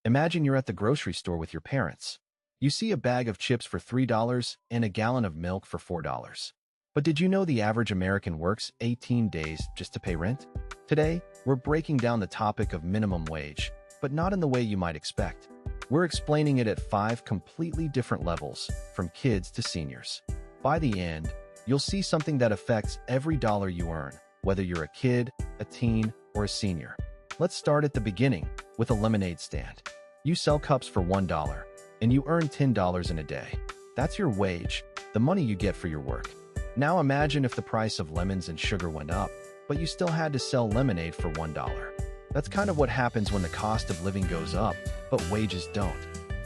Imagine you're at the grocery store with your parents. You see a bag of chips for $3 and a gallon of milk for $4. But did you know the average American works 18 days just to pay rent? Today, we're breaking down the topic of minimum wage, but not in the way you might expect. We're explaining it at 5 completely different levels, from kids to seniors. By the end, you'll see something that affects every dollar you earn, whether you're a kid, a teen, or a senior. Let's start at the beginning with a lemonade stand. You sell cups for $1, and you earn $10 in a day. That's your wage, the money you get for your work. Now imagine if the price of lemons and sugar went up, but you still had to sell lemonade for $1. That's kind of what happens when the cost of living goes up, but wages don't.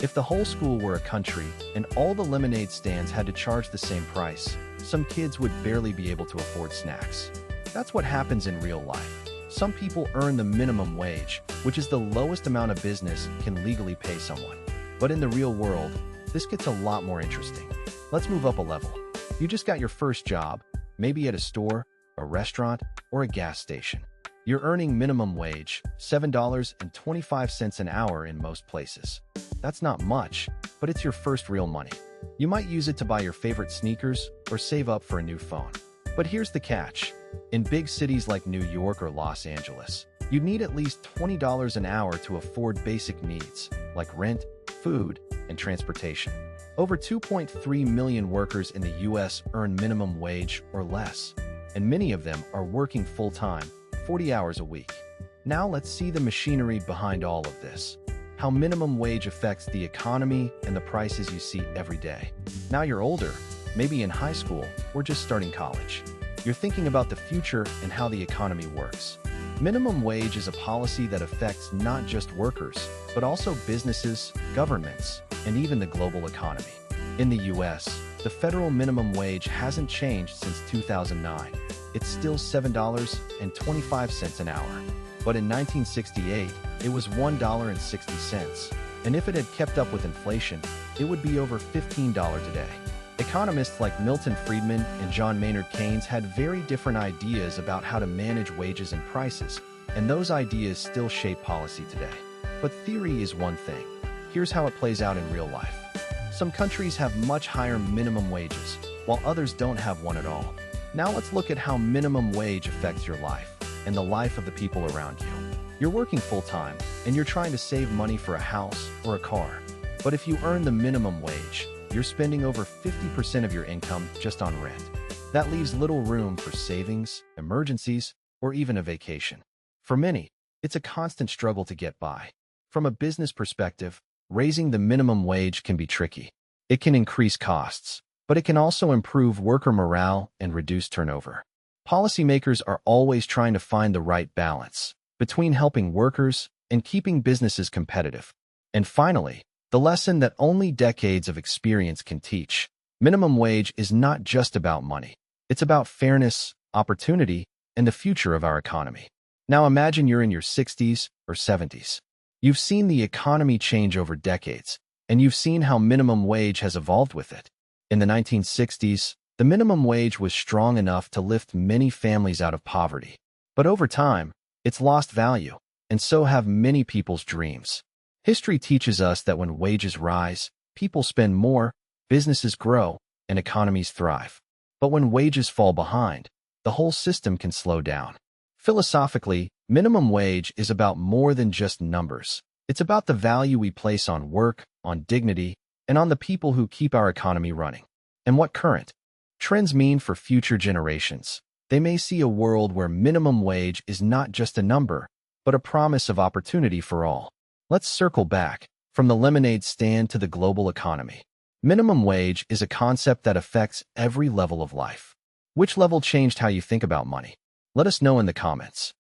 If the whole school were a country and all the lemonade stands had to charge the same price, some kids would barely be able to afford snacks. That's what happens in real life. Some people earn the minimum wage, which is the lowest amount a business can legally pay someone. But in the real world, this gets a lot more interesting. Let's move up a level. You just got your first job, maybe at a store, a restaurant, or a gas station. You're earning minimum wage, $7.25 an hour in most places. That's not much, but it's your first real money. You might use it to buy your favorite sneakers or save up for a new phone. But here's the catch. In big cities like New York or Los Angeles, you need at least $20 an hour to afford basic needs, like rent, food, and transportation. Over 2.3 million workers in the U.S. earn minimum wage or less, and many of them are working full-time, 40 hours a week. Now let's see the machinery behind all of this. How minimum wage affects the economy and the prices you see every day. Now you're older, maybe in high school or just starting college. You're thinking about the future and how the economy works. Minimum wage is a policy that affects not just workers, but also businesses, governments, and even the global economy. In the US, the federal minimum wage hasn't changed since 2009. It's still $7.25 an hour. But in 1968, it was $1.60. And if it had kept up with inflation, it would be over $15 today. Economists like Milton Friedman and John Maynard Keynes had very different ideas about how to manage wages and prices, and those ideas still shape policy today. But theory is one thing. Here's how it plays out in real life. Some countries have much higher minimum wages, while others don't have one at all. Now let's look at how minimum wage affects your life and the life of the people around you. You're working full-time, and you're trying to save money for a house or a car. But if you earn the minimum wage, you're spending over 50% of your income just on rent. That leaves little room for savings, emergencies, or even a vacation. For many, it's a constant struggle to get by. From a business perspective, raising the minimum wage can be tricky. It can increase costs, but it can also improve worker morale and reduce turnover. Policymakers are always trying to find the right balance between helping workers and keeping businesses competitive. And finally, the lesson that only decades of experience can teach. Minimum wage is not just about money. It's about fairness, opportunity, and the future of our economy. Now imagine you're in your 60s or 70s. You've seen the economy change over decades, and you've seen how minimum wage has evolved with it. In the 1960s, the minimum wage was strong enough to lift many families out of poverty. But over time, it's lost value, and so have many people's dreams. History teaches us that when wages rise, people spend more, businesses grow, and economies thrive. But when wages fall behind, the whole system can slow down. Philosophically, minimum wage is about more than just numbers. It's about the value we place on work, on dignity, and on the people who keep our economy running. And what current trends mean for future generations. They may see a world where minimum wage is not just a number, but a promise of opportunity for all. Let's circle back from the lemonade stand to the global economy. Minimum wage is a concept that affects every level of life. Which level changed how you think about money? Let us know in the comments.